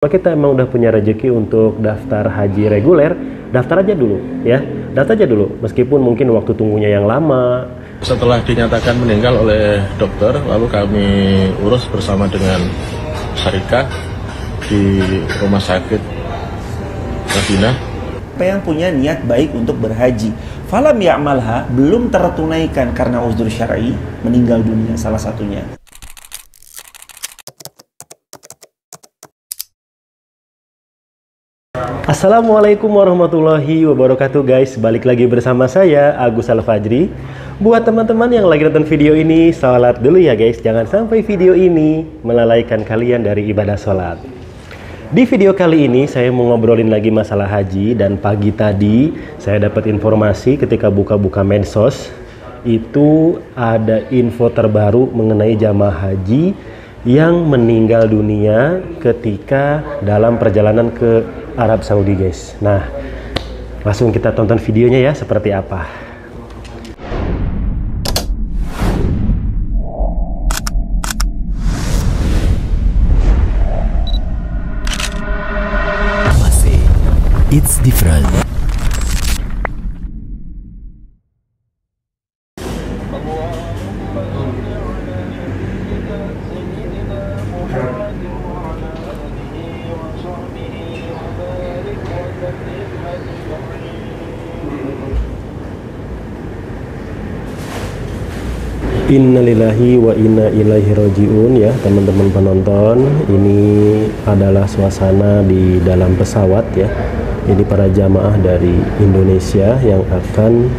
Kalau kita emang udah punya rezeki untuk daftar haji reguler, daftar aja dulu ya. Daftar aja dulu, meskipun mungkin waktu tunggunya yang lama. Setelah dinyatakan meninggal oleh dokter, lalu kami urus bersama dengan syarikat di rumah sakit Madinah. Siapa yang punya niat baik untuk berhaji, falam ya'malha, belum tertunaikan karena uzur syar'i, meninggal dunia salah satunya. Assalamualaikum warahmatullahi wabarakatuh guys. Balik lagi bersama saya Agus Al-Fajri. Buat teman-teman yang lagi nonton video ini, salat dulu ya guys. Jangan sampai video ini melalaikan kalian dari ibadah sholat. Di video kali ini saya mau ngobrolin lagi masalah haji. Dan pagi tadi saya dapat informasi ketika buka-buka medsos, itu ada info terbaru mengenai jamaah haji yang meninggal dunia ketika dalam perjalanan ke Arab Saudi guys. Nah, langsung kita tonton videonya ya, seperti apa. It's different. Innalillahi wa inna ilaihi rajiun ya teman-teman penonton. Ini adalah suasana di dalam pesawat ya. Ini para jamaah dari Indonesia yang akan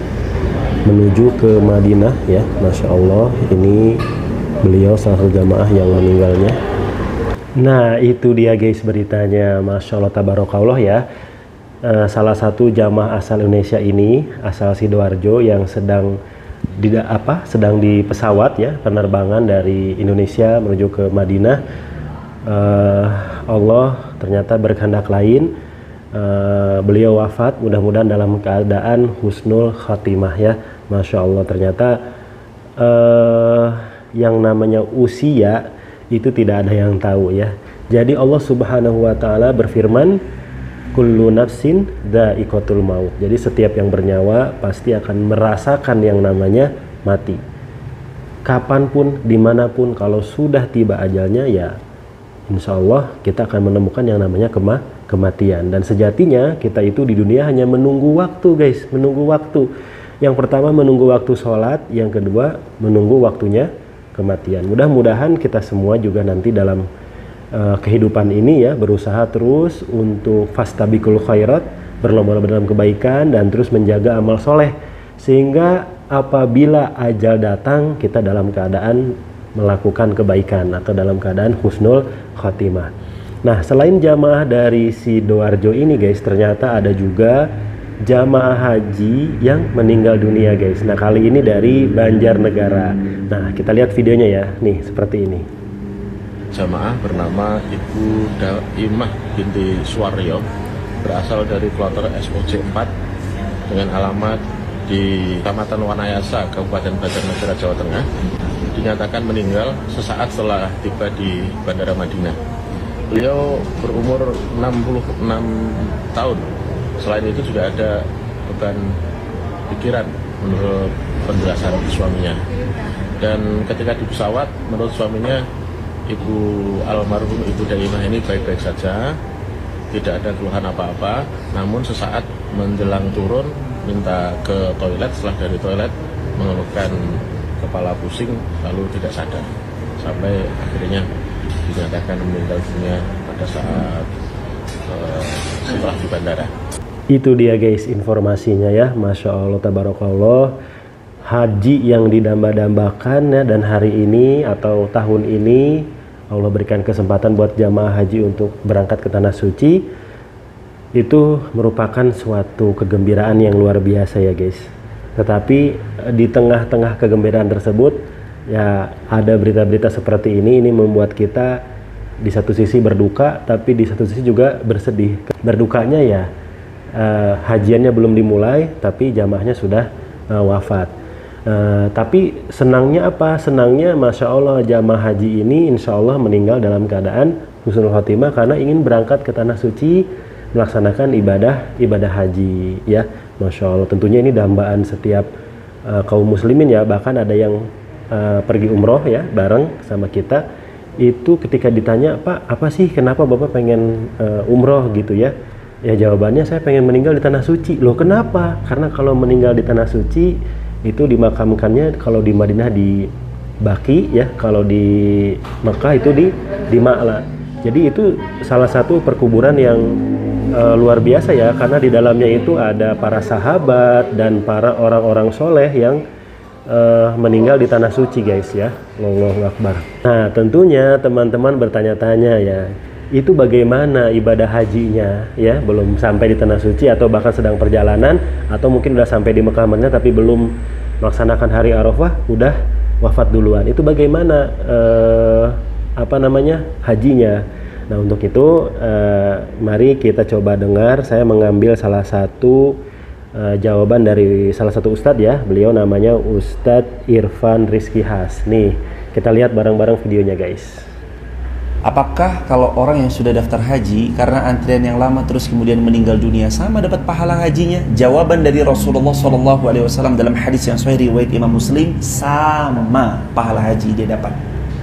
menuju ke Madinah ya. Masya Allah, ini beliau salah satu jamaah yang meninggalnya. Nah itu dia guys beritanya. Masya Allah tabarakallah ya. Salah satu jamaah asal Indonesia ini, asal Sidoarjo, yang sedang di pesawat ya, penerbangan dari Indonesia menuju ke Madinah. Allah ternyata berkehendak lain, beliau wafat. Mudah-mudahan dalam keadaan husnul khatimah ya. Masya Allah, ternyata yang namanya usia itu tidak ada yang tahu ya. Jadi Allah Subhanahu wa Ta'ala berfirman, kullu nafsin dha'iqatul maut. Jadi setiap yang bernyawa pasti akan merasakan yang namanya mati. Kapanpun, dimanapun, kalau sudah tiba ajalnya ya insya Allah kita akan menemukan yang namanya kematian. Dan sejatinya kita itu di dunia hanya menunggu waktu guys, menunggu waktu. Yang pertama menunggu waktu sholat, yang kedua menunggu waktunya kematian. Mudah-mudahan kita semua juga nanti dalam kehidupan ini ya berusaha terus untuk fastabiqul khairat, berlomba-lomba dalam kebaikan dan terus menjaga amal soleh, sehingga apabila ajal datang kita dalam keadaan melakukan kebaikan atau dalam keadaan husnul khatimah. Nah, selain jamaah dari Sidoarjo ini guys, ternyata ada juga jamaah haji yang meninggal dunia guys. Nah, kali ini dari Banjarnegara. Nah, kita lihat videonya ya, nih seperti ini. Jamaah bernama Ibu Daimah binti Suwaryo, berasal dari kloter SOC 4 dengan alamat di Kecamatan Wanayasa, Kabupaten Banjarnegara, Jawa Tengah, dinyatakan meninggal sesaat setelah tiba di Bandara Madinah. Beliau berumur 66 tahun. Selain itu juga ada beban pikiran menurut penjelasan suaminya. Dan ketika di pesawat, menurut suaminya, Ibu almarhum Ibu Daimah ini baik-baik saja, tidak ada keluhan apa-apa. Namun sesaat menjelang turun minta ke toilet, setelah dari toilet mengeluhkan kepala pusing lalu tidak sadar, sampai akhirnya dinyatakan meninggal dunia pada saat setelah di bandara. Itu dia guys informasinya ya. Masya Allah tabarakallah, haji yang didamba-dambakan ya. Dan hari ini atau tahun ini Allah berikan kesempatan buat jamaah haji untuk berangkat ke Tanah Suci. Itu merupakan suatu kegembiraan yang luar biasa ya guys. Tetapi di tengah-tengah kegembiraan tersebut ya ada berita-berita seperti ini membuat kita di satu sisi berduka, tapi di satu sisi juga bersedih. Berdukanya ya hajiannya belum dimulai tapi jamaahnya sudah wafat. Tapi senangnya apa? Senangnya Masya Allah jamaah haji ini insya Allah meninggal dalam keadaan husnul khotimah karena ingin berangkat ke tanah suci melaksanakan ibadah haji ya. Masya Allah, tentunya ini dambaan setiap kaum muslimin ya. Bahkan ada yang pergi umroh ya bareng sama kita, itu ketika ditanya, Pak, apa sih kenapa Bapak pengen umroh gitu ya? Ya jawabannya, saya pengen meninggal di tanah suci. Loh kenapa? Karena kalau meninggal di tanah suci itu dimakamkannya, kalau di Madinah di Baqi ya, kalau di Mekah itu di Ma'la. Jadi itu salah satu perkuburan yang luar biasa ya, karena di dalamnya itu ada para sahabat dan para orang-orang soleh yang meninggal di tanah suci guys ya. Allahu Akbar. Nah tentunya teman-teman bertanya-tanya ya, itu bagaimana ibadah hajinya ya, belum sampai di tanah suci atau bahkan sedang perjalanan, atau mungkin udah sampai di Mekah Madinah tapi belum melaksanakan hari Arafah, udah wafat duluan. Itu bagaimana hajinya? Nah untuk itu mari kita coba dengar. Saya mengambil salah satu jawaban dari salah satu ustadz ya. Beliau namanya Ustadz Irfan Rizky Has. Nih kita lihat bareng-bareng videonya guys. Apakah kalau orang yang sudah daftar haji karena antrian yang lama terus kemudian meninggal dunia sama dapat pahala hajinya? Jawaban dari Rasulullah SAW dalam hadis yang sahih riwayat Imam Muslim, sama pahala haji dia dapat.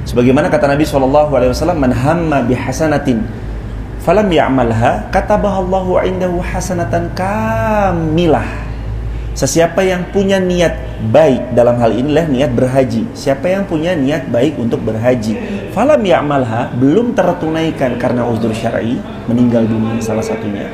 Sebagaimana kata Nabi SAW, man hamma bihasanatin falam ya'malha katabahallahu indahu hasanatan kamilah. Sesiapa yang punya niat baik, dalam hal inilah niat berhaji, siapa yang punya niat baik untuk berhaji, falam ya'malha, belum tertunaikan karena uzur syar'i, meninggal dunia salah satunya,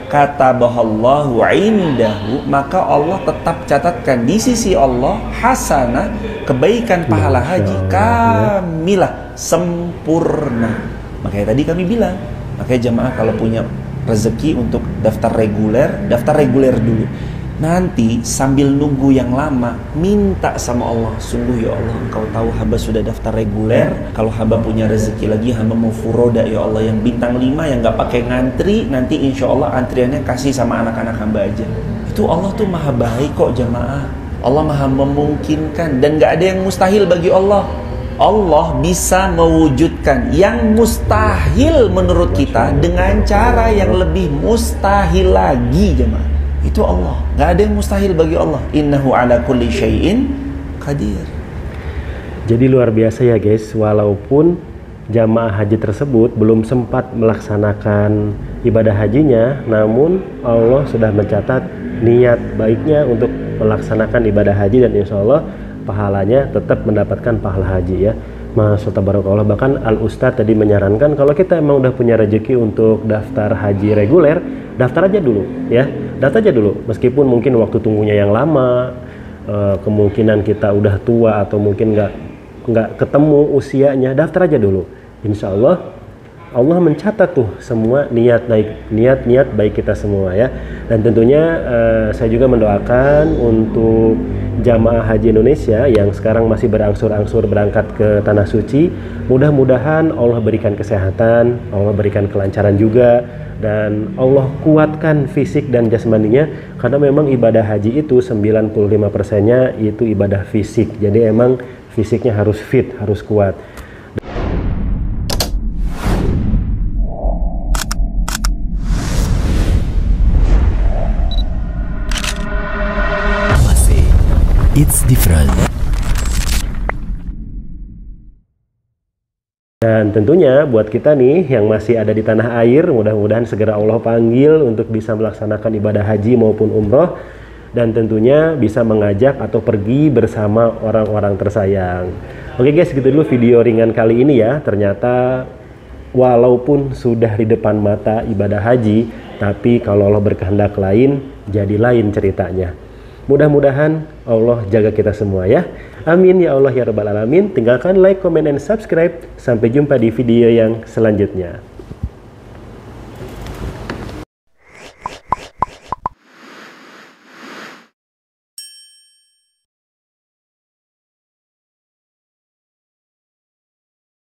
katabahallahu indahu, maka Allah tetap catatkan di sisi Allah hasanah, kebaikan pahala haji kamilah, sempurna. Makanya tadi kami bilang, makanya jamaah kalau punya rezeki untuk daftar reguler dulu. Nanti sambil nunggu yang lama, minta sama Allah, sungguh ya Allah, Engkau tahu hamba sudah daftar reguler, kalau hamba punya rezeki lagi, hamba mau furoda ya Allah, yang bintang 5 yang gak pakai ngantri, nanti insya Allah antriannya kasih sama anak-anak hamba aja. Itu Allah tuh maha baik kok jamaah. Allah maha memungkinkan dan gak ada yang mustahil bagi Allah. Allah bisa mewujudkan yang mustahil menurut kita dengan cara yang lebih mustahil lagi jemaah. Itu Allah, nggak ada yang mustahil bagi Allah. Innahu ala kulli syai'in qadir. Jadi luar biasa ya guys, walaupun jamaah haji tersebut belum sempat melaksanakan ibadah hajinya, namun Allah sudah mencatat niat baiknya untuk melaksanakan ibadah haji, dan insya Allah pahalanya tetap mendapatkan pahala haji ya. Masya tabarakallah. Bahkan Al Ustadz tadi menyarankan kalau kita emang udah punya rezeki untuk daftar haji reguler, daftar aja dulu ya, daftar aja dulu, meskipun mungkin waktu tunggunya yang lama, kemungkinan kita udah tua atau mungkin nggak ketemu usianya, daftar aja dulu. Insya Allah Allah mencatat tuh semua niat baik kita semua ya. Dan tentunya saya juga mendoakan untuk jamaah haji Indonesia yang sekarang masih berangsur-angsur berangkat ke tanah suci, mudah-mudahan Allah berikan kesehatan, Allah berikan kelancaran juga, dan Allah kuatkan fisik dan jasmaninya, karena memang ibadah haji itu 95%-nya itu ibadah fisik. Jadi emang fisiknya harus fit, harus kuat. It's different. Dan tentunya buat kita nih yang masih ada di tanah air, mudah-mudahan segera Allah panggil untuk bisa melaksanakan ibadah haji maupun umroh, dan tentunya bisa mengajak atau pergi bersama orang-orang tersayang. Oke guys, gitu dulu video ringan kali ini ya. Ternyata walaupun sudah di depan mata ibadah haji, tapi kalau Allah berkehendak lain, jadi lain ceritanya. Mudah-mudahan Allah jaga kita semua ya. Amin ya Allah ya Rabbal Alamin. Tinggalkan like, comment, dan subscribe. Sampai jumpa di video yang selanjutnya.